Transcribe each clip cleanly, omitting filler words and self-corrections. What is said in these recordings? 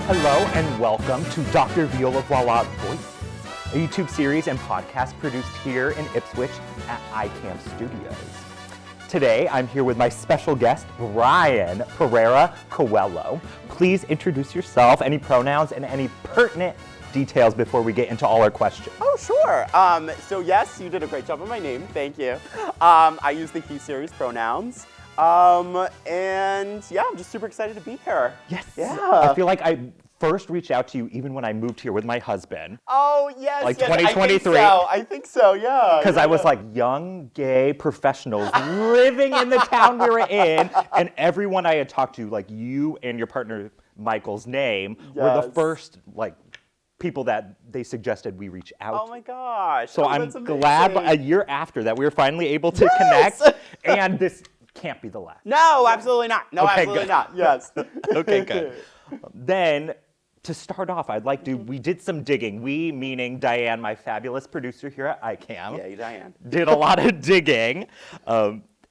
Hello and welcome to Dr. Viola Voila Voices, a YouTube series and podcast produced here in Ipswich at ICAM Studios. Today, I'm here with my special guest, Brian Pereira-Coelho. Please introduce yourself, any pronouns, and any pertinent details before we get into all our questions. Oh, sure. So yes, you did a great job on my name. Thank you. I use the he series pronouns. And yeah, I'm just super excited to be here. Yes. Yeah. I feel like I first reached out to you even when I moved here with my husband. Oh, yes. Like yes. 2023. I think so, yeah. Because I was like young, gay professionals living in the town we were in, and everyone I had talked to, like you and your partner Michael's name, were the first like people that they suggested we reach out. Oh my gosh. So I'm glad a year after that we were finally able to connect, and this can't be the last. No, absolutely not. No, Okay, absolutely good. not. Yes. Okay, good. Then, to start off, I'd like to, we did some digging. We, meaning Diane, my fabulous producer here at ICAM. Yeah, you Diane. Did a lot of digging,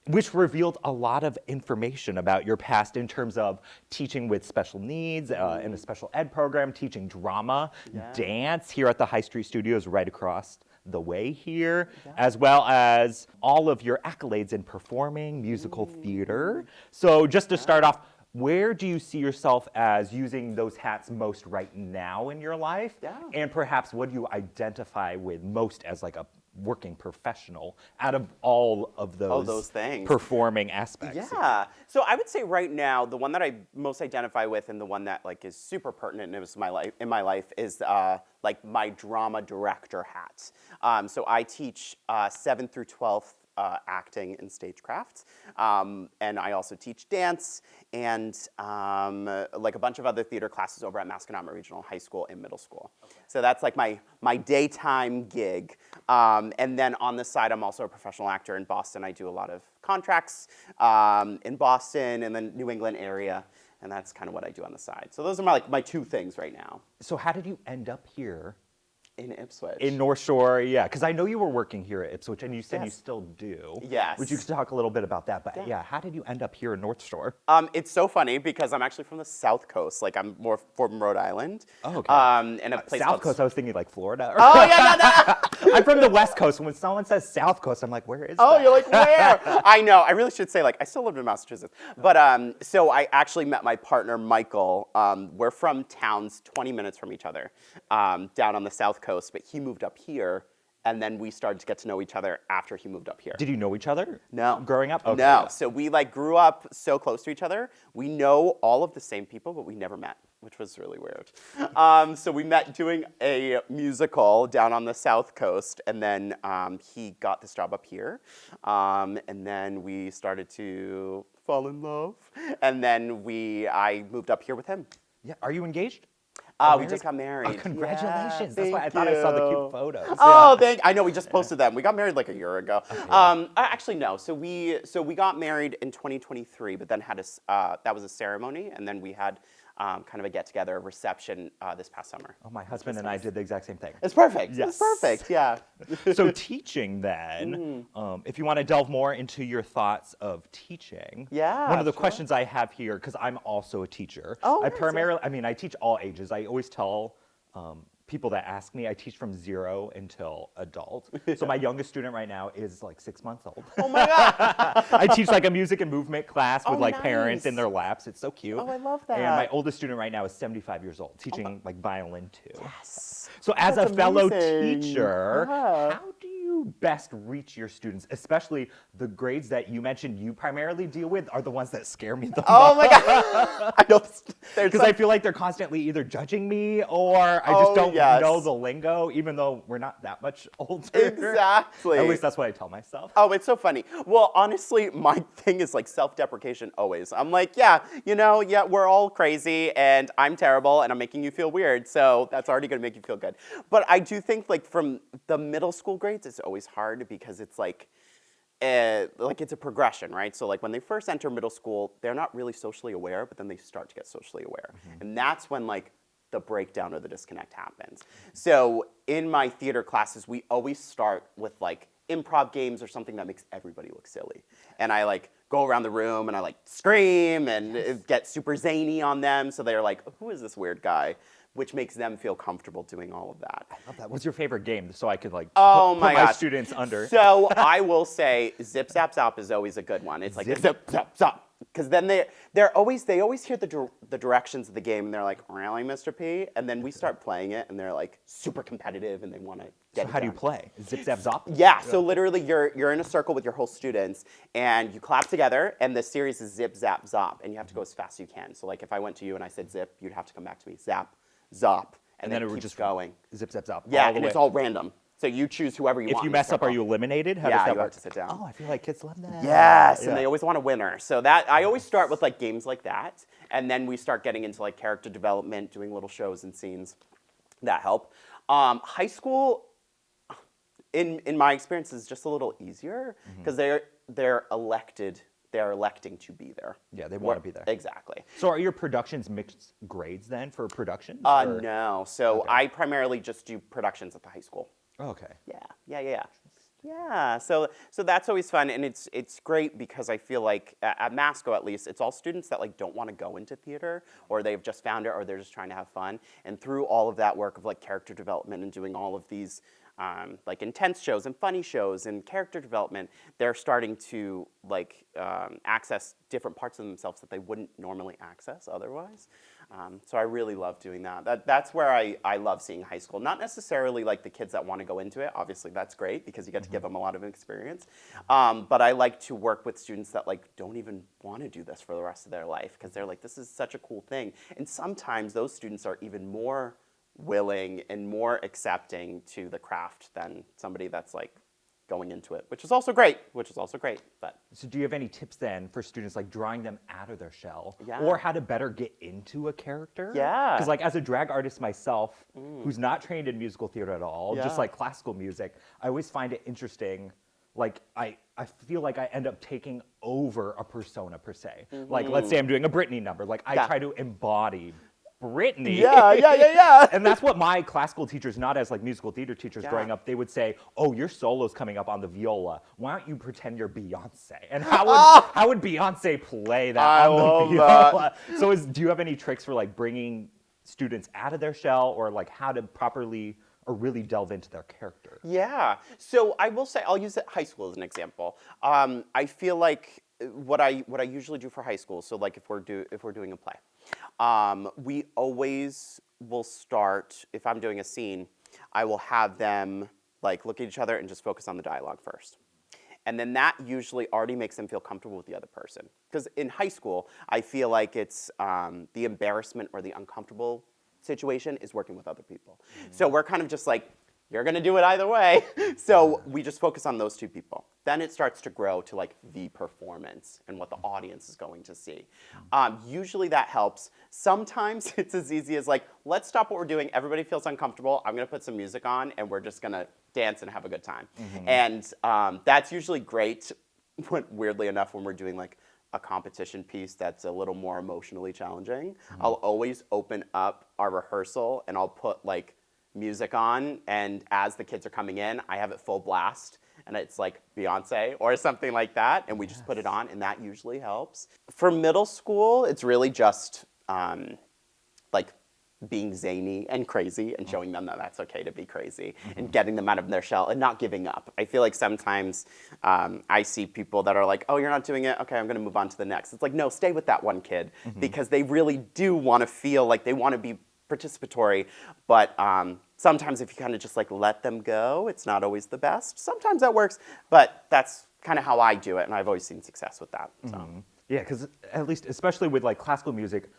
which revealed a lot of information about your past in terms of teaching with special needs in a special ed program, teaching drama, dance here at the High Street Studios right across the way here, as well as all of your accolades in performing, musical theater. So just to start off, where do you see yourself as using those hats most right now in your life? Yeah. And perhaps what do you identify with most as like a working professional out of all of those things. Performing aspects? Yeah. So I would say right now, the one that I most identify with and the one that like is super pertinent in my life is like my drama director hat. So I teach 7th through 12th acting and stagecraft. And I also teach dance and like a bunch of other theater classes over at Masconomet Regional High School and Middle School. Okay. So that's like my daytime gig. And then on the side, I'm also a professional actor in Boston. I do a lot of contracts in Boston and the New England area. And that's kind of what I do on the side. So those are my two things right now. So how did you end up here? In Ipswich. In North Shore, yeah, because I know you were working here at Ipswich, and you said you still do. Yes. Would you talk a little bit about that? But yeah, how did you end up here in North Shore? It's so funny because I'm actually from the South Coast. Like I'm more from Rhode Island. Oh, okay. And a place South Coast, I was thinking like Florida. Oh yeah, no. I'm from the West Coast. When someone says South Coast, I'm like, where is that? Oh, you're like, where? I know. I really should say like I still lived in Massachusetts. But so I actually met my partner Michael. We're from towns 20 minutes from each other, down on the South Coast. But he moved up here, and then we started to get to know each other after he moved up here. Did you know each other? No. Growing up? Okay. No. So we like grew up so close to each other. We know all of the same people, but we never met, which was really weird. So we met doing a musical down on the South Coast, and then he got this job up here, and then we started to fall in love, and then I moved up here with him. Yeah. Are you engaged? We just got married. Oh, congratulations. Yeah, That's why I thank thought I saw the you. cute photos. Oh, I know, we just posted them. We got married like a year ago. Okay. Actually, no. So we got married in 2023, but then had that was a ceremony, and then we had kind of a get-together, a reception this past summer. Oh, my husband and I did the exact same thing. It's perfect. Yes. It's perfect, yeah. So teaching then, if you want to delve more into your thoughts of teaching, one of the questions I have here, because I'm also a teacher. Oh, I teach all ages. I always tell people that ask me, I teach from 0 until adult. So my youngest student right now is like 6 months old. Oh my God. I teach like a music and movement class with like nice. parents in their laps. It's so cute. Oh, I love that. And my oldest student right now is 75 years old, teaching like violin too. Yes. So as That's a fellow amazing. teacher, Yeah. how do you best reach your students, especially the grades that you mentioned you primarily deal with are the ones that scare me the most? Oh my God. I know. Because I feel like they're constantly either judging me or I just don't know the lingo, even though we're not that much older. Exactly. At least that's what I tell myself. Oh, it's so funny. Well, honestly, my thing is like self-deprecation always. I'm like, we're all crazy and I'm terrible and I'm making you feel weird. So that's already going to make you feel good. But I do think like from the middle school grades, it's always hard because it's like it's a progression, right? So like when they first enter middle school, they're not really socially aware, but then they start to get socially aware. And that's when like the breakdown or the disconnect happens. So in my theater classes, we always start with like improv games or something that makes everybody look silly. And I like go around the room and I like scream and get super zany on them. So they're like, who is this weird guy? Which makes them feel comfortable doing all of that. I love that. What's your favorite game so I could like Oh put my my gosh. students under? So I will say Zip Zap Zop is always a good one. It's like Zip Zap Zop. Because then they always hear the directions of the game and they're like, really, Mr. P? And then we start playing it and they're like super competitive and they want to get So it how do you done. play? Zip zap zop? Yeah, so literally you're in a circle with your whole students and you clap together and the series is zip, zap, zop and you have to go as fast as you can. So like if I went to you and I said zip, you'd have to come back to me, zap, zop, and then it would keeps just going. Zip zap zop. Yeah, all the and way. it's all random. So you choose whoever you If want. you in the mess up, are circle. you eliminated? How Yeah, does that you work? have to sit down. Oh, I feel like kids love that. Yes, Yeah. and they always want a winner. So that I always start with like games like that, and then we start getting into like character development, doing little shows and scenes that help. High school, in my experience, is just a little easier because they're elected. They're electing to be there. Yeah, they want to be there. Exactly. So are your productions mixed grades then for productions? or- No. So I primarily just do productions at the high school. Okay. Yeah. So that's always fun, and it's great because I feel like at Masco at least, it's all students that like don't want to go into theater, or they've just found it, or they're just trying to have fun. And through all of that work of like character development and doing all of these like intense shows and funny shows and character development, they're starting to like access different parts of themselves that they wouldn't normally access otherwise. So I really love doing that. That's where I love seeing high school. Not necessarily like the kids that want to go into it. Obviously, that's great because you get to give them a lot of experience. But I like to work with students that like don't even want to do this for the rest of their life because they're like, this is such a cool thing. And sometimes those students are even more willing and more accepting to the craft than somebody that's like going into it, which is also great. But So do you have any tips then for students like drawing them out of their shell? Yeah. Or how to better get into a character? Yeah. Because like as a drag artist myself, who's not trained in musical theater at all, just Yeah. like classical music, I always find it interesting. Like I feel like I end up taking over a persona per se. Like let's say I'm doing a Britney number. Like I Yeah. try to embody Britney. Yeah. And that's what my classical teachers, not as like musical theater teachers growing Yeah. up, they would say, oh, your solo's coming up on the viola. Why don't you pretend you're Beyonce? And how would Beyonce play that I on the love viola? So do you have any tricks for like bringing students out of their shell or like how to properly or really delve into their character? Yeah. So I will say I'll use high school as an example. I feel like what I usually do for high school. So like if we're doing a play, we always will start. If I'm doing a scene, I will have them like look at each other and just focus on the dialogue first. And then that usually already makes them feel comfortable with the other person. Because in high school, I feel like it's the embarrassment or the uncomfortable situation is working with other people. So we're kind of just like, you're gonna do it either way. So we just focus on those two people. Then it starts to grow to like the performance and what the audience is going to see. Usually that helps. Sometimes it's as easy as like, let's stop what we're doing. Everybody feels uncomfortable. I'm gonna put some music on and we're just gonna dance and have a good time. And that's usually great, weirdly enough, when we're doing like a competition piece that's a little more emotionally challenging. I'll always open up our rehearsal and I'll put like music on, and as the kids are coming in, I have it full blast, and it's like Beyonce or something like that, and we just put it on, and that usually helps. For middle school, it's really just like being zany and crazy and showing them that that's okay to be crazy and getting them out of their shell and not giving up. I feel like sometimes I see people that are like, oh, you're not doing it? Okay, I'm gonna move on to the next. It's like, no, stay with that one kid because they really do wanna feel like they wanna be participatory, but sometimes if you kind of just like let them go, it's not always the best. Sometimes that works, but that's kind of how I do it, and I've always seen success with that. So. Yeah, because at least, especially with like classical music,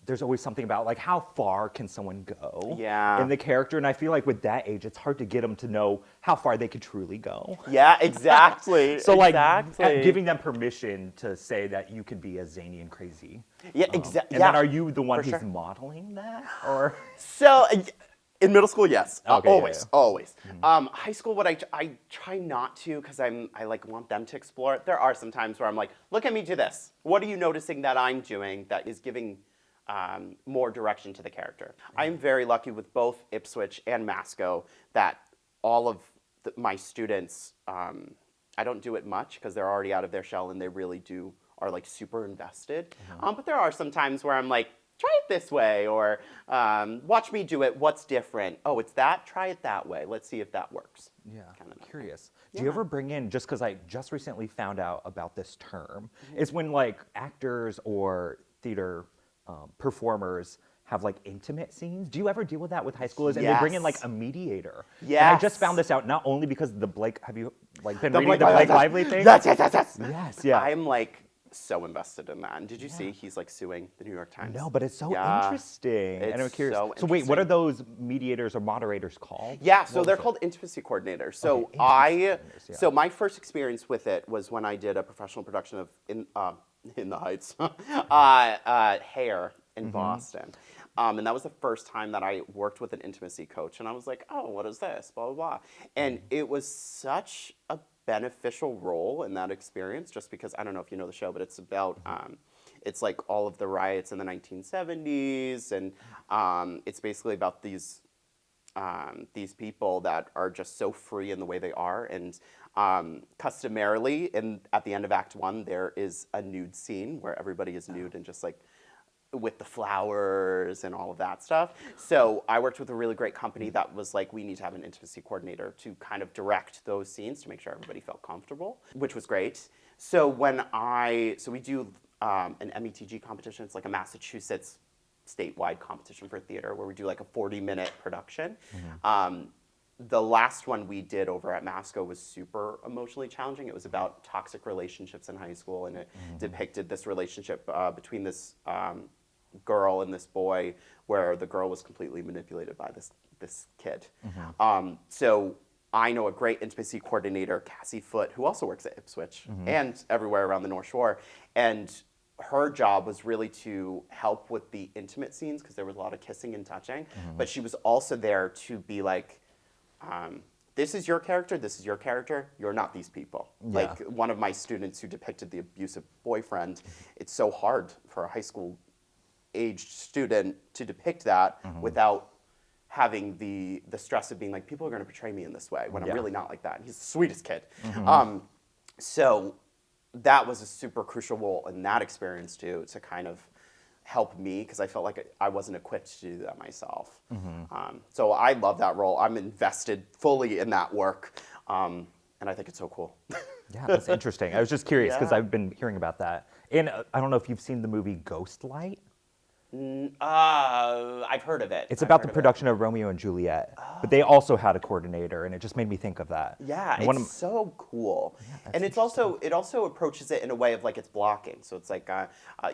there's always something about like how far can someone go in the character, and I feel like with that age, it's hard to get them to know how far they could truly go. Yeah, exactly. So like exactly. giving them permission to say that you can be as zany and crazy. Yeah, exactly. And then are you the one for who's sure. modeling that, or? So in middle school, yes, Okay, yeah, always, yeah. always. High school, what I try not to because I like want them to explore it. There are some times where I'm like, look at me do this. What are you noticing that I'm doing that is giving more direction to the character? I'm very lucky with both Ipswich and Masco that all of my students, I don't do it much because they're already out of their shell and they really do are like super invested. But there are some times where I'm like, try it this way, or watch me do it. What's different? Oh, it's that? Try it that way. Let's see if that works. Yeah, Kinda that curious. thing. Do you ever bring in, just because I just recently found out about this term, is when like actors or theater performers have like intimate scenes? Do you ever deal with that with high schoolers? And they bring in like Yes. a mediator. Yes. And I just found this out not only because the Blake, have you like been reading Blake the Blake Lively- Lively thing? Yes, yes, yes, yes. Yes, yeah. I'm like so invested in that. And did you see he's like suing the New York Times? No, but it's so Yeah. interesting. And I'm It's curious. so So wait, what are interesting. those mediators or moderators called? Yeah, so What they're was it? called intimacy coordinators. So Okay, intimacy coordinators, yeah. so my first experience with it was when I did a professional production of In the Heights, Hair in Boston. And that was the first time that I worked with an intimacy coach. And I was like, oh, what is this? Blah, blah, blah. And it was such a beneficial role in that experience, just because, I don't know if you know the show, but it's about, it's like all of the riots in the 1970s. And it's basically about these people that are just so free in the way they are. And customarily, at the end of Act 1, there is a nude scene where everybody is nude and just like with the flowers and all of that stuff. So I worked with a really great company that was like, we need to have an intimacy coordinator to kind of direct those scenes to make sure everybody felt comfortable, which was great. So we do an METG competition. It's like a Massachusetts statewide competition for theater where we do like a 40-minute production. The last one we did over at Masco was super emotionally challenging. It was about toxic relationships in high school, and it depicted this relationship between this girl and this boy, where the girl was completely manipulated by this kid. So I know a great intimacy coordinator, Cassie Foote, who also works at Ipswich and everywhere around the North Shore, and her job was really to help with the intimate scenes because there was a lot of kissing and touching, but she was also there to be like, this is your character, this is your character, you're not these people. Yeah. Like one of my students who depicted the abusive boyfriend, it's so hard for a high school aged student to depict that without having the stress of being like, people are gonna portray me in this way when I'm really not like that. And he's the sweetest kid. So that was a super crucial role in that experience too, to kind of help me, because I felt like I wasn't equipped to do that myself. So I love that role. I'm invested fully in that work, and I think it's so cool. Yeah, that's interesting. I was just curious because Yeah. I've been hearing about that. And I don't know if you've seen the movie Ghostlight. I've heard of it. It's I've about heard the of it. production of Romeo and Juliet, but they also had a coordinator, and it just made me think of that. Yeah, And one it's of- so cool, that's and it also approaches it in a way of like it's blocking. So it's like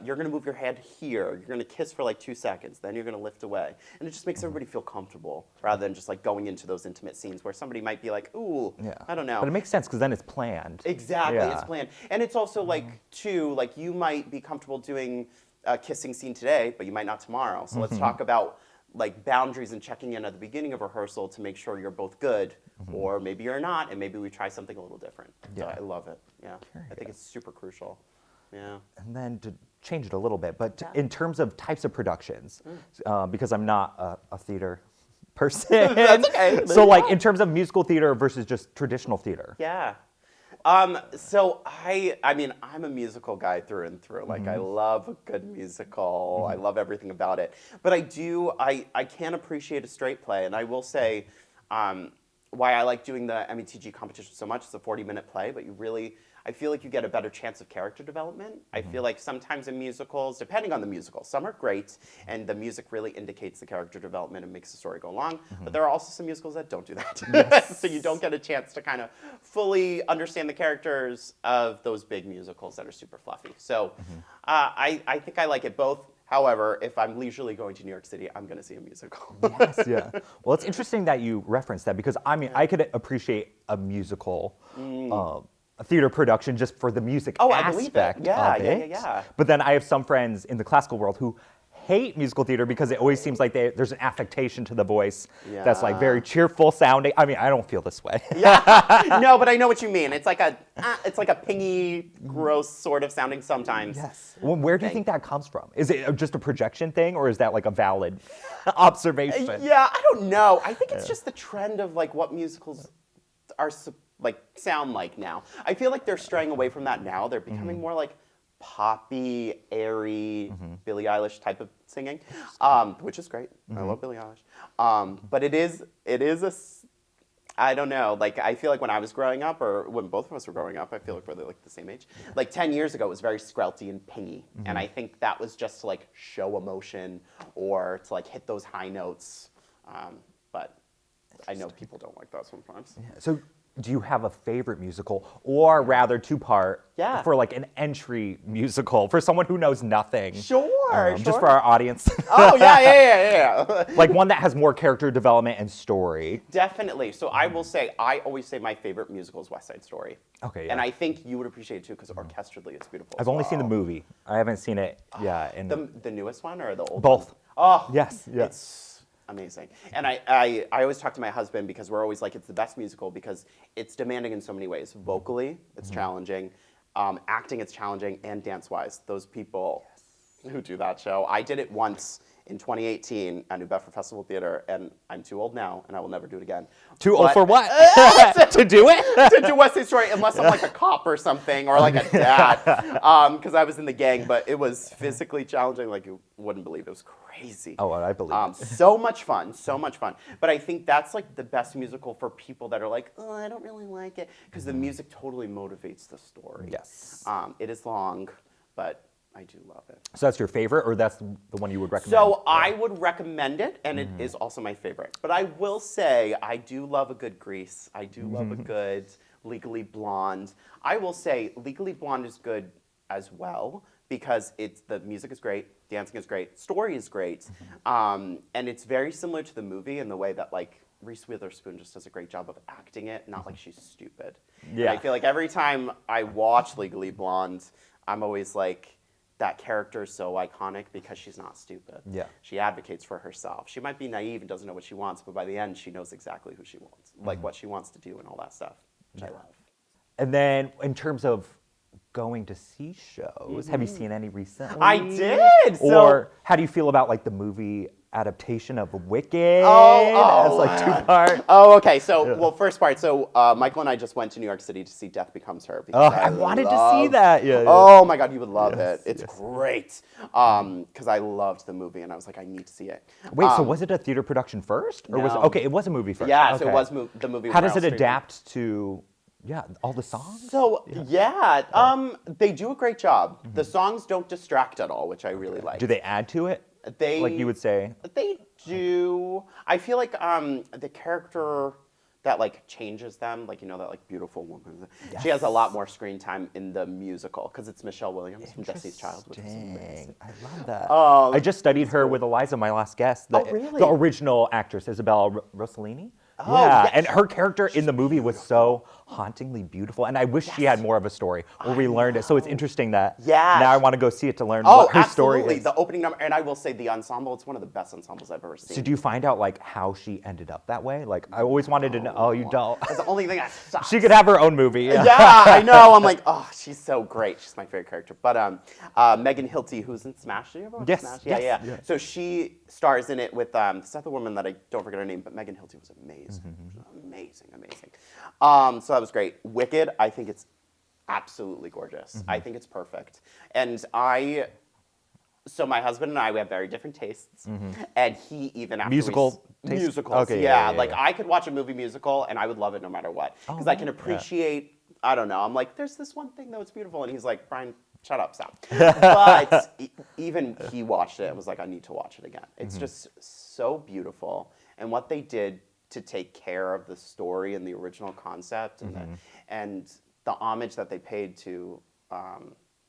you're gonna move your hand here, you're gonna kiss for like 2 seconds, then you're gonna lift away, and it just makes everybody feel comfortable rather than just like going into those intimate scenes where somebody might be like, ooh, I don't know. But it makes sense because then it's planned. Exactly, Yeah. it's planned. And it's also like, too, like you might be comfortable doing a kissing scene today, but you might not tomorrow. So let's talk about like boundaries and checking in at the beginning of rehearsal to make sure you're both good, or maybe you're not, and maybe we try something a little different. Yeah. So I love it, yeah. I think it's super crucial, yeah. And then to change it a little bit, but in terms of types of productions, because I'm not a theater person. That's okay. So like in terms of musical theater versus just traditional theater. Yeah. So I mean, I'm a musical guy through and through. Like, I love a good musical. I love everything about it. But I can appreciate a straight play. And I will say, why I like doing the METG competition so much. It's a 40-minute play, but I feel like you get a better chance of character development. I feel like sometimes in musicals, depending on the musical, some are great, and the music really indicates the character development and makes the story go along. But there are also some musicals that don't do that. So you don't get a chance to kind of fully understand the characters of those big musicals that are super fluffy. So I think I like it both. However, if I'm leisurely going to New York City, I'm going to see a musical. Yes, yeah. Well, it's interesting that you referenced that because I mean, I could appreciate a musical, a theater production just for the music I believe it. aspect Yeah, of yeah, it. yeah. But then I have some friends in the classical world who hate musical theater because it always seems like there's an affectation to the voice that's like very cheerful sounding. I mean, I don't feel this way. No, but I know what you mean. It's like a pingy, gross sort of sounding sometimes. Yes. Well, where do you think that comes from? Is it just a projection thing, or is that like a valid observation? Yeah, I don't know. I think it's just the trend of like what musicals are like sound like now. I feel like they're straying away from that now. They're becoming more like poppy, airy, Billie Eilish type of singing, which is great. I love Billie Eilish. But it is I don't know, like, I feel like when I was growing up, or when both of us were growing up, I feel like we're like the same age. Like 10 years ago, it was very skrelty and pingy. And I think that was just to like show emotion or to like hit those high notes. But I know people don't like that sometimes. So do you have a favorite musical, or rather two-part, Yeah. for like an entry musical for someone who knows nothing? Sure. Just for our audience. Oh, yeah. Like one that has more character development and story. Definitely. So I will say, I always say my favorite musical is West Side Story. Okay, yeah. And I think you would appreciate it too, because orchestrally it's beautiful. I've only seen the movie. I haven't seen it, The newest one or the old both. one? Oh, Yes, yeah. It's amazing. And I always talk to my husband, because we're always like, it's the best musical because it's demanding in so many ways. Vocally, it's challenging. Acting, it's challenging. And dance-wise, those people who do that show. I did it once in 2018 at New Bedford Festival Theater, and I'm too old now, and I will never do it again. Too old for what? To do it? To do West Side Story, unless I'm like a cop or something, or like a dad, because I was in the gang. But it was physically challenging, like you wouldn't believe. It was crazy. Oh, I believe it. So much fun, so much fun. But I think that's like the best musical for people that are like, oh, I don't really like it, because the music totally motivates the story. Yes. It is long, but I do love it. So that's your favorite, or that's the one you would recommend? So I would recommend it, and it is also my favorite. But I will say, I do love a good Grease. I do love a good Legally Blonde. I will say Legally Blonde is good as well, because the music is great, dancing is great, story is great, and it's very similar to the movie in the way that like Reese Witherspoon just does a great job of acting it, not like she's stupid. Yeah. And I feel like every time I watch Legally Blonde, I'm always like, that character is so iconic because she's not stupid. Yeah. She advocates for herself. She might be naive and doesn't know what she wants, but by the end, she knows exactly who she wants, like what she wants to do and all that stuff, which I love. And then in terms of going to see shows, have you seen any recently? I did! Or how do you feel about like the movie adaptation of Wicked? Oh, As like two-part? Oh, okay. So, well, first part. So, Michael and I just went to New York City to see Death Becomes Her. Oh, I wanted to see that. Yeah. Oh my God, you would love it. It's great. Because I loved the movie, and I was like, I need to see it. Wait, so was it a theater production first, or was it? No. Okay, it was a movie first. Yeah, Okay. so it was the movie. How with does it Meryl Streep. adapt to? Yeah, all the songs. So they do a great job. The songs don't distract at all, which I really like. Do they add to it? They, like you would say. They do. I feel like the character that like changes them, like you know that like beautiful woman. Yes. She has a lot more screen time in the musical because it's Michelle Williams from Destiny's Child, which is amazing. I love that. I just studied her cool. with Eliza, my last guest. Really? The original actress, Isabella Rossellini. Oh, yeah, yes. and her character in the movie was so hauntingly beautiful, and I wish she had more of a story, or we learned it. So it's interesting that now I want to go see it to learn what her story is. The opening number, and I will say the ensemble, it's one of the best ensembles I've ever seen. So do you find out like how she ended up that way? Like I always wanted to know. Oh, you don't. That's the only thing that sucks. She could have her own movie. Yeah, I know. I'm like, oh, she's so great. She's my favorite character. But Megan Hilty, who's in Smash, do you ever watch Yes, Smash? yes, Yeah. yeah. So she stars in it with this other woman that I don't forget her name, but Megan Hilty was amazing. Amazing. So that was great. Wicked, I think it's absolutely gorgeous. I think it's perfect. And so my husband and I, we have very different tastes. And he even after Musical taste? musicals. Okay, yeah, yeah. like I could watch a movie musical and I would love it no matter what. Because I can appreciate, I don't know, I'm like, there's this one thing that was beautiful. And he's like, Brian, shut up, stop. But even he watched it and was like, I need to watch it again. It's just so beautiful. And what they did to take care of the story and the original concept and the homage that they paid to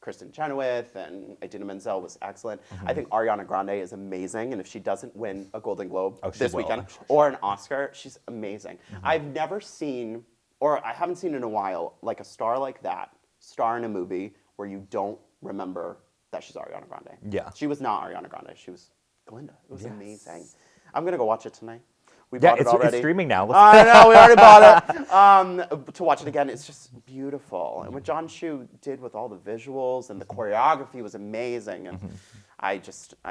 Kristen Chenoweth and Idina Menzel was excellent. I think Ariana Grande is amazing, and if she doesn't win a Golden Globe this weekend or an Oscar, she's amazing. I've never seen, or I haven't seen in a while, like a star like that star in a movie where you don't remember that she's Ariana Grande. Yeah. She was not Ariana Grande. She was Glinda. It was amazing. I'm going to go watch it tonight. We Yeah, bought it already. it's streaming now. I know, we already bought it. To watch it again, it's just beautiful. And what John Chu did with all the visuals and the choreography was amazing. And I'm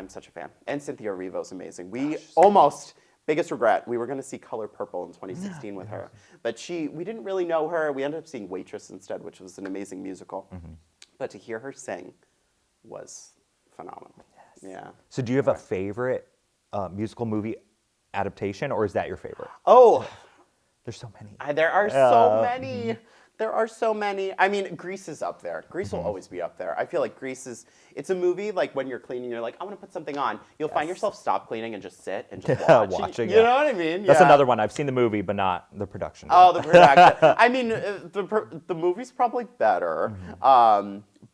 such a fan. And Cynthia Erivo's amazing. We almost, biggest regret, we were going to see Color Purple in 2016 with her. But we didn't really know her. We ended up seeing Waitress instead, which was an amazing musical. But to hear her sing was phenomenal. Yeah. So do you have a favorite musical movie adaptation, or is that your favorite? Oh, There's so many. there are so many. There are so many. I mean, Grease is up there. Grease will always be up there. I feel like Grease is, it's a movie, like when you're cleaning, you're like, I want to put something on. You'll find yourself stop cleaning and just sit and just watch. Watching, you know what I mean? That's Yeah. another one. I've seen the movie, but not the production. Oh, the production. I mean, the movie's probably better,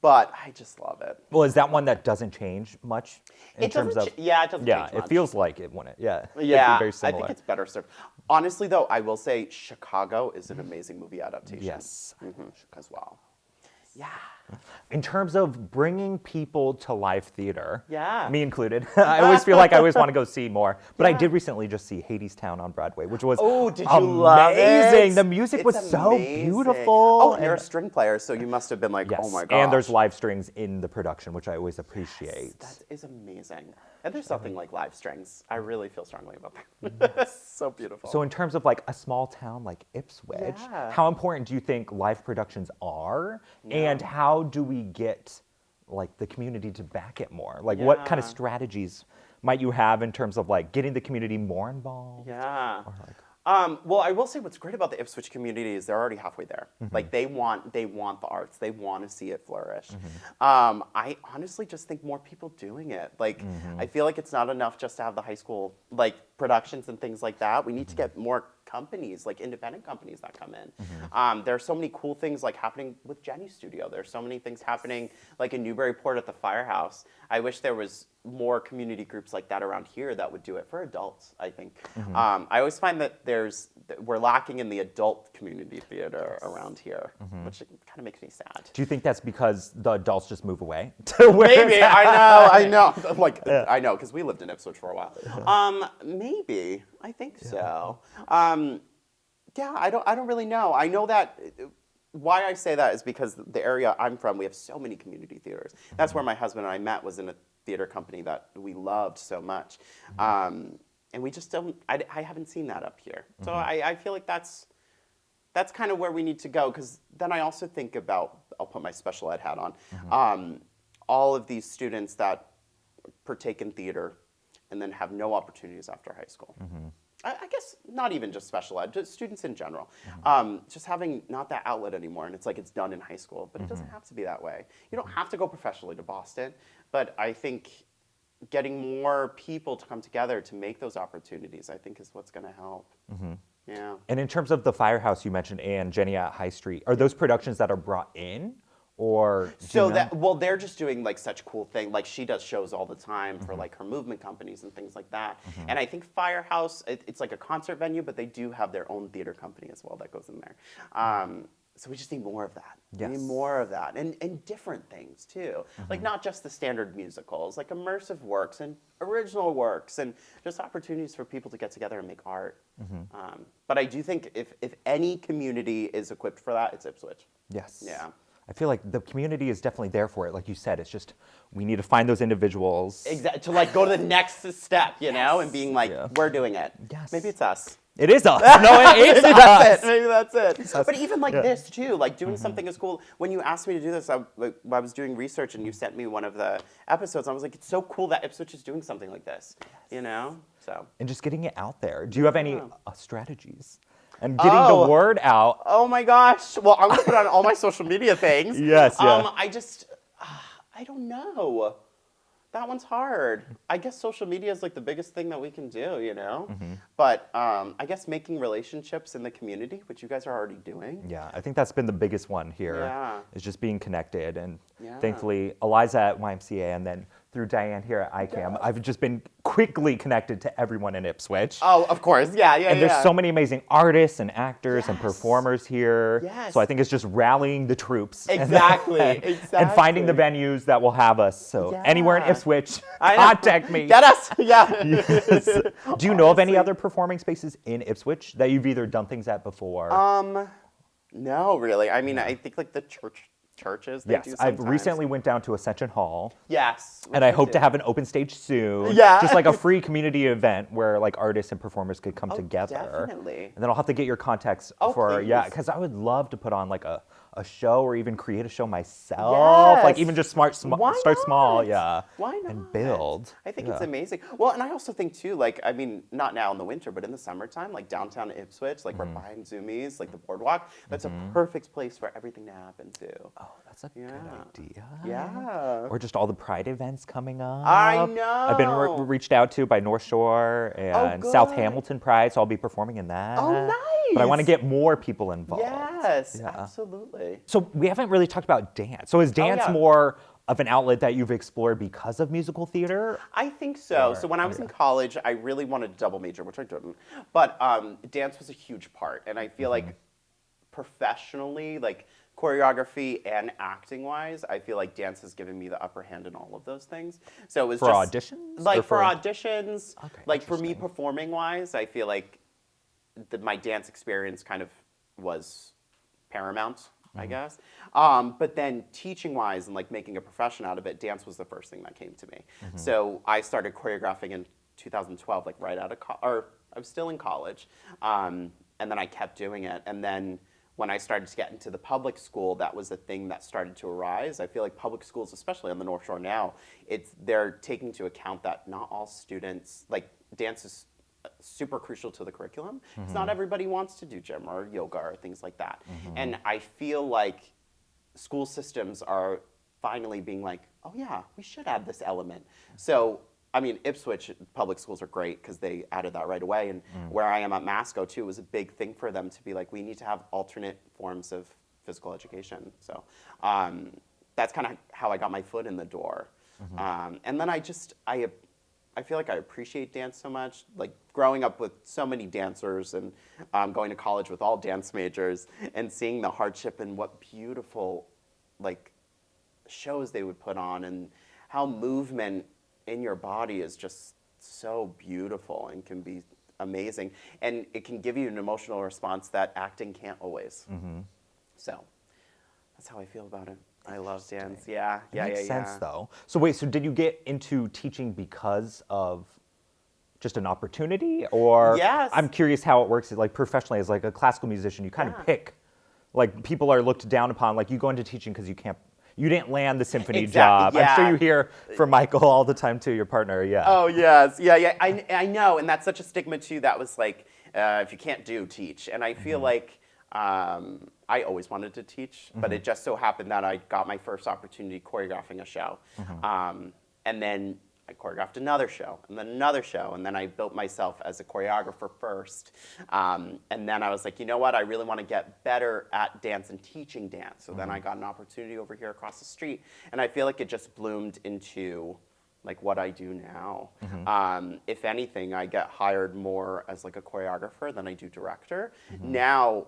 but I just love it. Well, is that one that doesn't change much in terms of? Yeah, it doesn't change Yeah, much. it feels like it wouldn't. Yeah. It'd be Yeah, very I similar. think it's better served. Honestly, though, I will say Chicago is an amazing movie adaptation. Yes. As well. Yeah. In terms of bringing people to live theater, Yeah. me included, I always feel like I always want to go see more. But I did recently just see Hadestown on Broadway, which was Did you love it? amazing. The music It's was so amazing. beautiful. Oh, and you're a string player, so you must have been like, Yes. oh my gosh. And there's live strings in the production, which I always appreciate. That is amazing. And there's nothing like live strings. I really feel strongly about that. So beautiful. So in terms of like a small town like Ipswich, Yeah. how important do you think live productions are? And how do we get like the community to back it more? Like what kind of Yeah. strategies might you have in terms of like getting the community more involved? Yeah. Or like, Well, I will say what's great about the Ipswich community is they're already halfway there. Like they want the arts. They want to see it flourish. I honestly just think more people doing it. Like I feel like it's not enough just to have the high school like productions and things like that. We need to get more companies, like independent companies that come in. There are so many cool things like happening with Jenny's studio. There's so many things happening like in Newburyport at the Firehouse. I wish there was more community groups like that around here that would do it for adults, I think. I always find that we're lacking in the adult community theater around here, which kind of makes me sad. do you think that's because the adults just move away to where Maybe, it's at? I know. Like, I know, because we lived in Ipswich for a while. Maybe, I think so. Yeah, I don't really know. I know that, why I say that is because the area I'm from, we have so many community theaters. That's where my husband and I met, was in a theater company that we loved so much. And we just don't, I haven't seen that up here. So I feel like that's kind of where we need to go, because then I also think about, I'll put my special ed hat on, all of these students that partake in theater and then have no opportunities after high school. I guess not even just special ed, just students in general. Just having not that outlet anymore, and it's like it's done in high school, but it doesn't have to be that way. You don't have to go professionally to Boston, but I think getting more people to come together to make those opportunities, I think, is what's going to help. Yeah. And in terms of the Firehouse you mentioned and Jenny at High Street, are those productions that are brought in? Or So they're just doing like such cool thing. Like she does shows all the time for like her movement companies and things like that. And I think Firehouse, it's like a concert venue, but they do have their own theater company as well that goes in there. So we just need more of that. Yes. We need more of that, and different things too. Like not just the standard musicals, like immersive works and original works, and just opportunities for people to get together and make art. But I do think if any community is equipped for that, it's Ipswich. Yes. Yeah. I feel like the community is definitely there for it. Like you said, it's just we need to find those individuals. Exactly. To like go to the next step, you know, and being like, we're doing it. Yes. Maybe it's us. It is us. No, it's Maybe us. that's it. Maybe that's it. But even like this too, like doing something as cool. When you asked me to do this, I was doing research and you sent me one of the episodes. I was like, it's so cool that Ipswich is doing something like this, you know? So. And just getting it out there. Do you have any strategies? And getting the word out. Oh my gosh. Well, I'm going to put on all my social media things. Yes, yeah. I don't know. That one's hard. I guess social media is like the biggest thing that we can do, you know? But I guess making relationships in the community, which you guys are already doing. Yeah, I think that's been the biggest one here. Yeah. Is just being connected. And Yeah. thankfully, Eliza at YMCA and then through Diane here at ICAM, I've just been quickly connected to everyone in Ipswich. Oh, of course. Yeah. And there's so many amazing artists and actors and performers here. Yes. So I think it's just rallying the troops. Exactly. And finding the venues that will have us. So anywhere in Yeah. Ipswich, I know. contact me. Get us. Yeah. Yes. Do you know of any other performing spaces in Ipswich that you've either done things at before? No, really. I mean, I think like the churches. They do Yes, I've sometimes. recently went down to Ascension Hall. Yes. And I hope to have an open stage soon. Yeah. Just like a free community event where like artists and performers could come together. Definitely. And then I'll have to get your contacts Oh, for, please. because I would love to put on like a a show or even create a show myself. Like Yes. even just Why start small, not? yeah. Why not? And build. I think Yeah. it's amazing. Well, and I also think too, like, I mean, not now in the winter, but in the summertime, like downtown Ipswich, like right behind Zoomies, like the boardwalk, that's a perfect place for everything to happen too. Oh, that's a Yeah. good idea. Yeah. Or just all the Pride events coming up. I I've been know. reached out to by North Shore Oh, and South good. Hamilton Pride, so I'll be performing in that. Oh, But I want to nice. get more people involved. Yes, Yeah. absolutely. So we haven't really talked about dance. So is dance yeah. more of an outlet that you've explored because of musical theater? I think so. Or- So when I was in college, I really wanted to double major, which I didn't. But dance was a huge part, and I feel like professionally, like choreography and acting wise, I feel like dance has given me the upper hand in all of those things. So it was For just auditions? like Or for for- auditions, Okay, like for me interesting. performing wise, I feel like my dance experience kind of was paramount, I guess. But then teaching wise and like making a profession out of it, dance was the first thing that came to me. So I started choreographing in 2012, like right out of or I was still in college, and then I kept doing it. And then when I started to get into the public school, that was the thing that started to arise. I feel like public schools, especially on the North Shore now, they're taking into account that not all students, like dance is super crucial to the curriculum. Because not everybody wants to do gym or yoga or things like that. And I feel like school systems are finally being like, oh yeah, we should add this element. So, I mean, Ipswich public schools are great because they added that right away. And where I am at Masco too, it was a big thing for them to be like, we need to have alternate forms of physical education. So that's kind of how I got my foot in the door. And then I feel like I appreciate dance so much. Like growing up with so many dancers and going to college with all dance majors and seeing the hardship and what beautiful like shows they would put on and how movement in your body is just so beautiful and can be amazing. And it can give you an emotional response that acting can't always. So that's how I feel about it. I love dance. Yeah, It makes sense though. So wait, so did you get into teaching because of just an opportunity, or Yes. I'm curious how it works. Like professionally, as like a classical musician, you kind of pick. Like people are looked down upon. Like you go into teaching because you didn't land the symphony Exactly, job. I'm sure yeah. you hear from Michael all the time too, your partner. Yeah. Oh yes, yeah. I know, and that's such a stigma too. That was like, if you can't do, teach. And I feel like I always wanted to teach, but it just so happened that I got my first opportunity choreographing a show, and then I choreographed another show, and then another show, and then I built myself as a choreographer first, and then I was like, you know what? I really want to get better at dance and teaching dance. So then I got an opportunity over here across the street, and I feel like it just bloomed into like what I do now. If anything, I get hired more as like a choreographer than I do director. Now,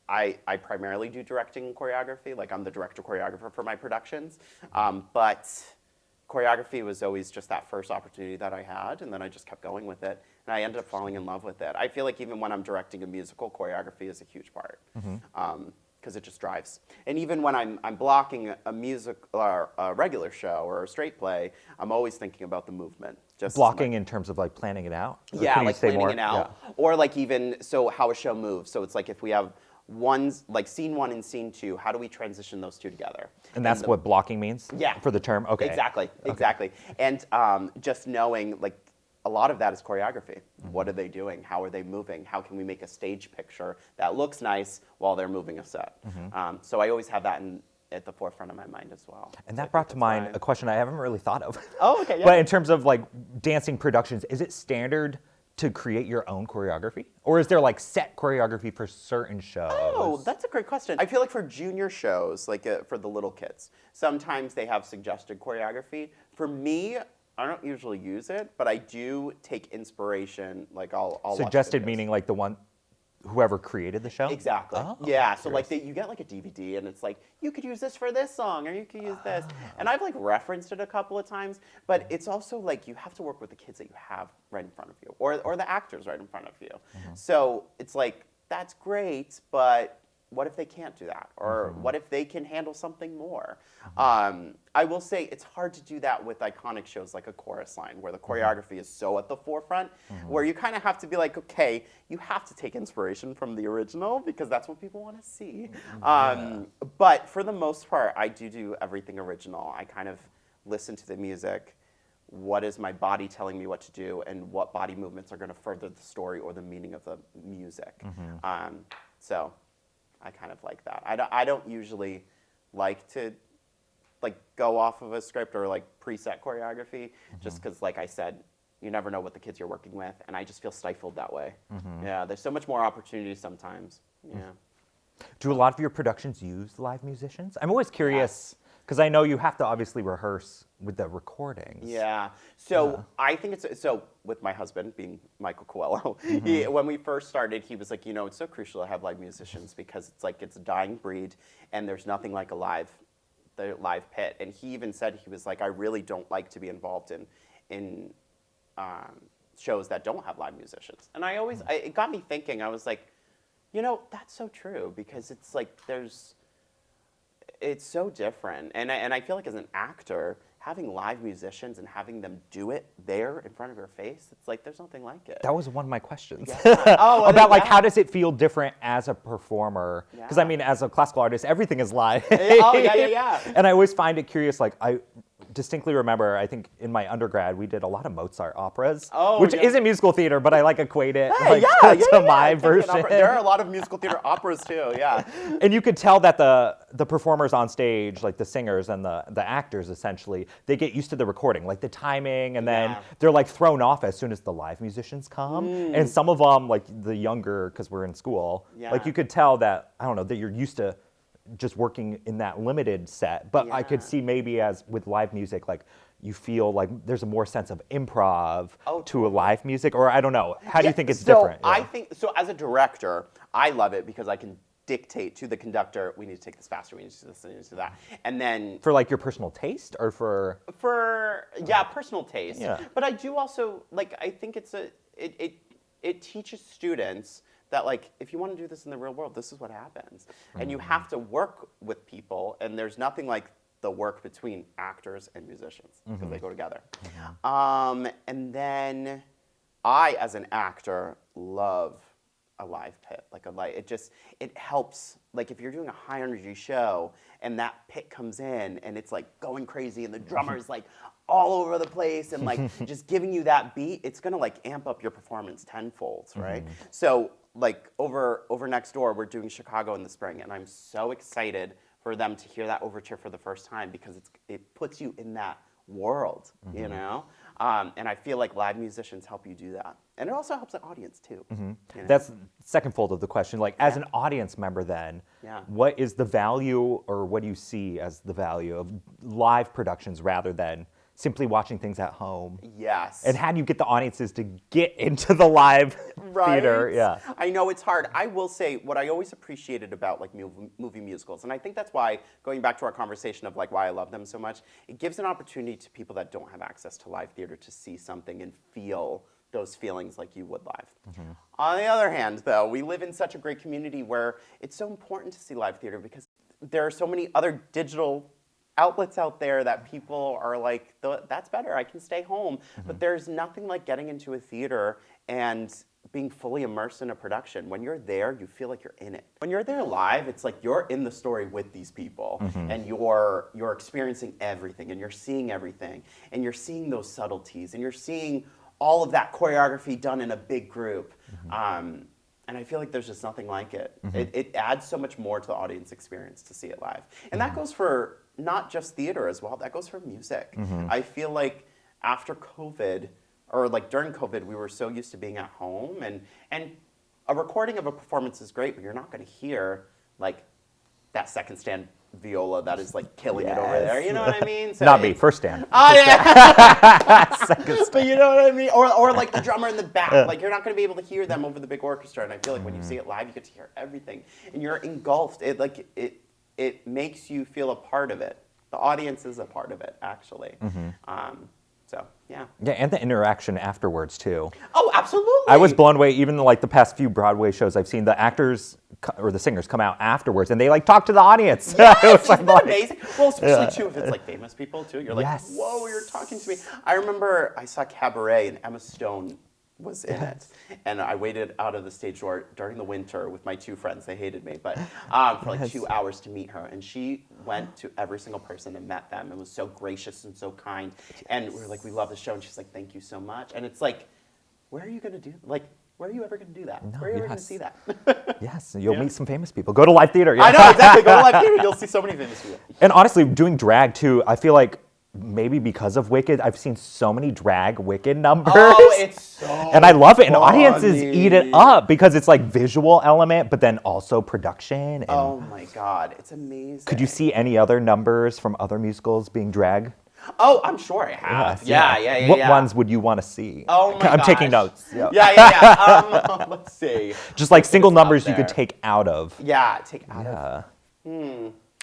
I primarily do directing and choreography. Like I'm the director choreographer for my productions, but choreography was always just that first opportunity that I had, and then I just kept going with it, and I ended up falling in love with it. I feel like even when I'm directing a musical, choreography is a huge part. Because it just drives. And even when I'm blocking a music or a regular show or a straight play, I'm always thinking about the movement. Just Blocking in terms of like planning it out. Or yeah, can you like say planning more? it out, or like even so how a show moves. So it's like if we have like scene 1 and scene 2, how do we transition those two together? And that's what blocking means. Yeah. For the term. Okay. Exactly. And just knowing like a lot of that is choreography. What are they doing? How are they moving? How can we make a stage picture that looks nice while they're moving a set? So I always have that at the forefront of my mind as well. And So I that brought think to mind that's a question I haven't really thought of. Oh, okay, yeah. But in terms of like dancing productions, is it standard to create your own choreography? Or is there like set choreography for certain shows? Oh, that's a great question. I feel like for junior shows, like for the little kids, sometimes they have suggested choreography. For me, I don't usually use it, but I do take inspiration. Like I'll watch Suggested videos. meaning like whoever created the show? Exactly. Oh, yeah. So like you get like a DVD, and it's like you could use this for this song, or you could use this. And I've like referenced it a couple of times, but it's also like you have to work with the kids that you have right in front of you, or the actors right in front of you. So it's like that's great, but what if they can't do that? Or what if they can handle something more? I will say it's hard to do that with iconic shows like A Chorus Line, where the choreography is so at the forefront, where you kind of have to be like, okay, you have to take inspiration from the original because that's what people want to see. But for the most part, I do everything original. I kind of listen to the music. What is my body telling me what to do, and what body movements are going to further the story or the meaning of the music. So I kind of like that. I don't usually like to like go off of a script or like preset choreography, just because, like I said, you never know what the kids you're working with, and I just feel stifled that way. Yeah, there's so much more opportunity sometimes. Yeah. Do a lot of your productions use live musicians? I'm always curious. Because I know you have to obviously rehearse with the recordings. Yeah. So I think so with my husband, being Michael Coelho, when we first started, he was like, it's so crucial to have live musicians because it's a dying breed, and there's nothing like the live pit. And he even said, he was like, I really don't like to be involved in shows that don't have live musicians. And it got me thinking. I was like, that's so true, because it's like it's so different, and I feel like as an actor, having live musicians and having them do it there in front of your face, it's like there's nothing like it. That was one of my questions. Oh, about like how does it feel different as a performer? Because I mean, as a classical artist, everything is live. Oh yeah. And I always find it curious. Like I distinctly remember, I think in my undergrad, we did a lot of Mozart operas, which isn't musical theater, but I like equate it to my version. There are a lot of musical theater operas too, yeah. And you could tell that the performers on stage, like the singers and the actors essentially, they get used to the recording, like the timing, and then they're like thrown off as soon as the live musicians come. And some of them, like the younger, because we're in school, like you could tell that, I don't know, that you're used to just working in that limited set, but I could see maybe as with live music, like you feel like there's a more sense of improv to a live music, or I don't know. How do you think it's different? I think, so as a director, I love it because I can dictate to the conductor, we need to take this faster, we need to do this, we need to do that. And then... For like your personal taste, or for... personal taste. Yeah. But I do also, like, I think it teaches students that, like, if you want to do this in the real world, this is what happens. And you have to work with people, and there's nothing like the work between actors and musicians, because they go together. And then I, as an actor, love a live pit. It helps, like if you're doing a high energy show and that pit comes in and it's like going crazy and the drummer's like all over the place and like just giving you that beat, it's gonna like amp up your performance tenfold, right? So like over next door, we're doing Chicago in the spring, and I'm so excited for them to hear that overture for the first time, because it puts you in that world, you know? And I feel like live musicians help you do that. And it also helps the audience too. You know? That's second fold of the question. Like as an audience member then, what is the value, or what do you see as the value of live productions rather than simply watching things at home? Yes. And how do you get the audiences to get into the live theater? Yeah. I know it's hard. I will say what I always appreciated about like movie musicals, and I think that's why, going back to our conversation of like why I love them so much, it gives an opportunity to people that don't have access to live theater to see something and feel those feelings like you would live. On the other hand, though, we live in such a great community where it's so important to see live theater, because there are so many other digital outlets out there that people are like, that's better, I can stay home. But there's nothing like getting into a theater and being fully immersed in a production. When you're there, you feel like you're in it. When you're there live, it's like you're in the story with these people, and you're experiencing everything, and you're seeing everything, and you're seeing those subtleties, and you're seeing all of that choreography done in a big group. And I feel like there's just nothing like it. It adds so much more to the audience experience to see it live. And that goes for not just theater as well, that goes for music. I feel like after COVID, or like during COVID, we were so used to being at home, and a recording of a performance is great, but you're not gonna hear like that second stand viola that is like killing it over there, you know what I mean? So Not me, first stand. Oh yeah! But you know what I mean? Or like the drummer in the back, like you're not gonna be able to hear them over the big orchestra, and I feel like when you see it live, you get to hear everything, and you're engulfed. It makes you feel a part of it. The audience is a part of it, actually. So So yeah. Yeah, and the interaction afterwards too. Oh, absolutely. I was blown away. Even like the past few Broadway shows I've seen, the actors or the singers come out afterwards and they like talk to the audience. Yes, It was isn't that like, amazing? Well, especially too if it's like famous people too. You're like, Yes. whoa, you're talking to me. I remember I saw Cabaret and Emma Stone was in it, and I waited out of the stage door during the winter with my two friends. They hated me, but for like 2 hours to meet her, and she went to every single person and met them and was so gracious and so kind. And we were like, we love the show, and she's like, thank you so much. And it's like, where are you gonna do like? Where are you ever going to do that? No, Where are you ever going to yes. see that? Yes, you'll meet some famous people. Go to live theater. Yeah. I know, exactly. Go to live theater. You'll see so many famous people. And honestly, doing drag too, I feel like maybe because of Wicked, I've seen so many drag Wicked numbers. Oh, it's so and I love it. And audiences funny. eat it up because it's like visual element, but then also production. And Oh my God, it's amazing. could you see any other numbers from other musicals being drag? Oh, I'm sure I have. Yeah. What ones would you want to see? Oh my I'm gosh. taking notes. Yeah. Let's see. Just like single It's out numbers you could there. take out of. Yeah, take out of.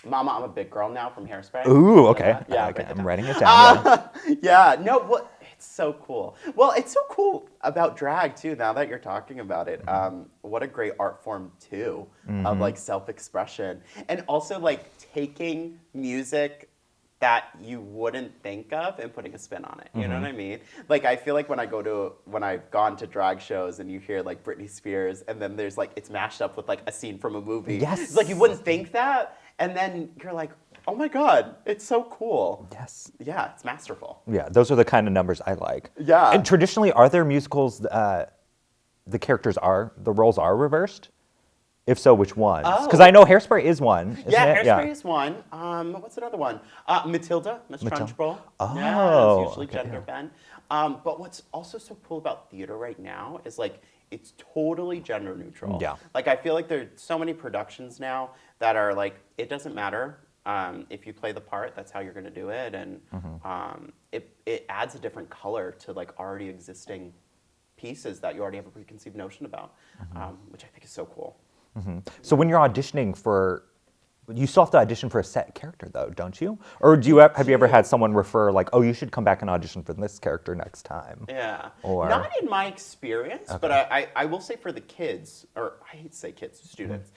Mama, I'm a big girl now from Hairspray. Ooh, okay. Yeah, Okay, write that I'm writing it down. yeah. Yeah, no, well, it's so cool. Well, it's so cool about drag too, now that you're talking about it. What a great art form too, of like self-expression. And also like taking music that you wouldn't think of and putting a spin on it. You know what I mean? Like I feel like when I've gone to drag shows and you hear like Britney Spears and then there's like, it's mashed up with like a scene from a movie. Yes. It's like you wouldn't think that. And then you're like, oh my God, it's so cool. Yes. Yeah, it's masterful. Yeah, those are the kind of numbers I like. Yeah. And traditionally, are there musicals the roles are reversed? If so, which ones? Because Oh. I know Hairspray is one. Isn't Yeah, it? Hairspray is one. What's another one? Matilda, Miss Trunchbull. Yeah, Oh, it's usually okay, gender bent. But what's also so cool about theater right now is like it's totally gender neutral. Yeah. Like I feel like there's so many productions now that are like it doesn't matter if you play the part, that's how you're going to do it, and it adds a different color to like already existing pieces that you already have a preconceived notion about, which I think is so cool. So when you're auditioning for, you still have to audition for a set character though, don't you? Or do you have you ever had someone refer like, oh, you should come back and audition for this character next time? Yeah. Or- Not in my experience, but I will say for the kids, or I hate to say kids, students,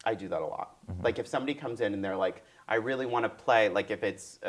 I do that a lot. Like if somebody comes in and they're like, I really want to play, like if it's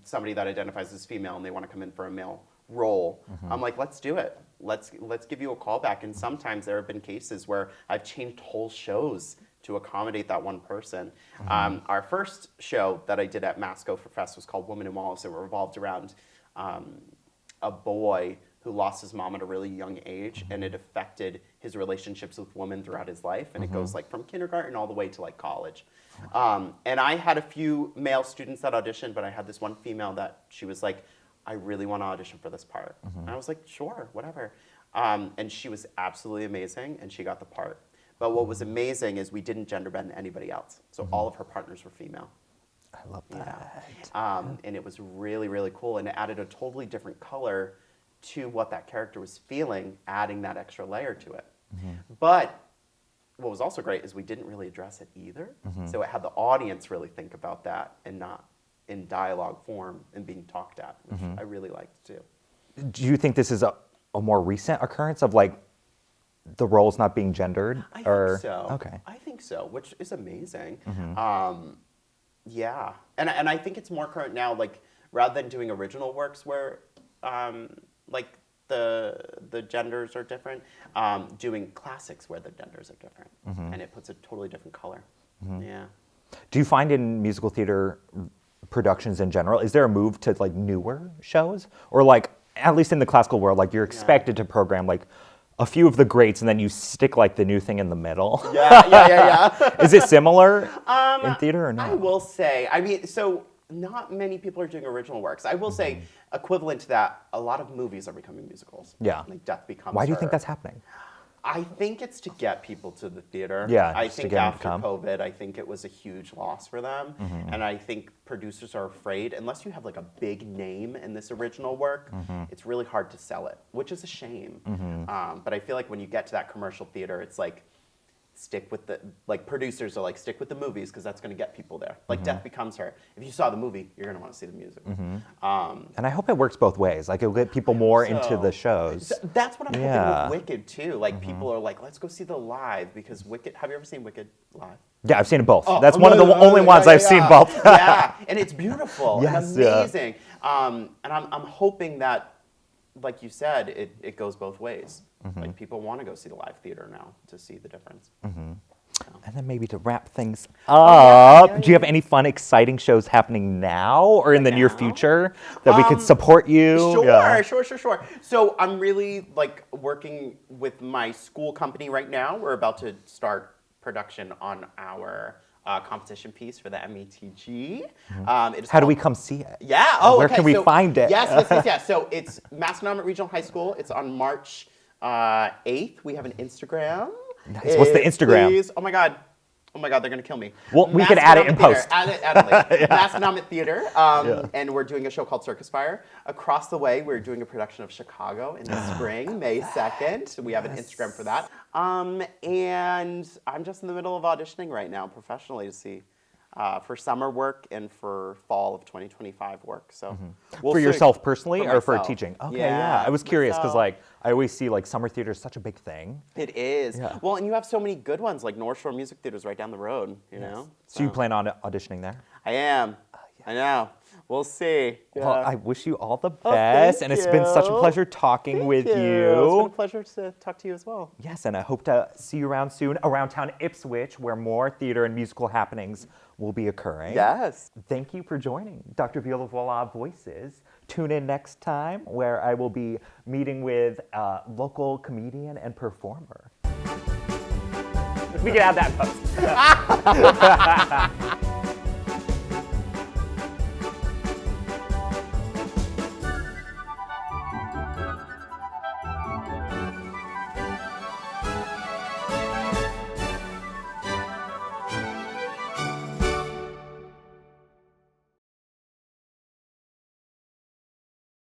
somebody that identifies as female and they want to come in for a male role, I'm like, let's do it. Let's give you a call back. And sometimes there have been cases where I've changed whole shows to accommodate that one person. Our first show that I did at Masco for Fest was called Woman in Wallace. It revolved around a boy who lost his mom at a really young age, and it affected his relationships with women throughout his life. And it goes like from kindergarten all the way to like college. And I had a few male students that auditioned, but I had this one female that she was like, I really want to audition for this part. And I was like, sure, whatever. And she was absolutely amazing, and she got the part. But what was amazing is we didn't gender bend anybody else. So all of her partners were female. I love that. And it was really, really cool. And it added a totally different color to what that character was feeling, adding that extra layer to it. But what was also great is we didn't really address it either. So it had the audience really think about that and not in dialogue form and being talked at, which I really liked too. Do you think this is a more recent occurrence of like the roles not being gendered? I or think so. Okay. I think so, which is amazing. Yeah, and I think it's more current now. Like rather than doing original works where like the genders are different, doing classics where the genders are different, and it puts a totally different color. Yeah. Do you find in musical theater productions in general, is there a move to like newer shows? Or like, at least in the classical world, like you're expected to program like a few of the greats and then you stick like the new thing in the middle? Yeah. Is it similar in theater or not? I will say, I mean, so not many people are doing original works. I will say, equivalent to that, a lot of movies are becoming musicals. Yeah. Like Death Becomes Why do you Her. think that's happening? I think it's to get people to the theater. Yeah, I just to think get them to after come. COVID, I think it was a huge loss for them. And I think producers are afraid, unless you have like a big name in this original work, it's really hard to sell it, which is a shame. But I feel like when you get to that commercial theater, it's like, stick with the, like producers are like, stick with the movies because that's going to get people there. Like Death Becomes Her. If you saw the movie, you're going to want to see the musical. And I hope it works both ways. Like it'll get people more into the shows. So that's what I'm Yeah. hoping with Wicked too. Like people are like, let's go see the live because Wicked. Have you ever seen Wicked live? Yeah, I've seen it both. Oh, That's one of the only ones I've seen both. Yeah, and it's beautiful Yes, and yeah. amazing. And I'm hoping that, like you said, it goes both ways. Like people want to go see the live theater now to see the difference. And then maybe to wrap things yeah, up, yeah, do you have any fun, exciting shows happening now or in the near now? future that we could support you? Sure, Yeah. sure. So I'm really like working with my school company right now. We're about to start production on our competition piece for the METG. It is How do we called- come see it? Yeah. Oh, Where okay. can we So- find it? Yes. So it's Masconomet Regional High School. It's on March 8th. We have an Instagram. Nice. What's the Instagram? Please. Oh my God, they're gonna kill me. Well, we could add it in Masconomet Theater. post. Add it later. Masconomet Theater. And we're doing a show called Circus Fire. Across the way, we're doing a production of Chicago in the spring, May 2nd. We have an Instagram for that. And I'm just in the middle of auditioning right now professionally to see for summer work and for fall of 2025 work. So we'll For see. yourself personally For or for myself. teaching? Okay, Yeah, yeah. I was curious because myself. like I always see like summer theater is such a big thing. It is. Yeah. Well, and you have so many good ones like North Shore Music Theater's right down the road, you know? So you plan on auditioning there? I am. I know. We'll see. Well, I wish you all the Oh, best, thank and it's been such a you. pleasure talking with It's been you. a pleasure to talk to you as well. Yes, and I hope to see you around soon around town Ipswich, where more theater and musical happenings will be occurring. Yes. Thank you for joining Dr. Viola Voila Voices. Tune in next time, where I will be meeting with a local comedian and performer. We can add that post.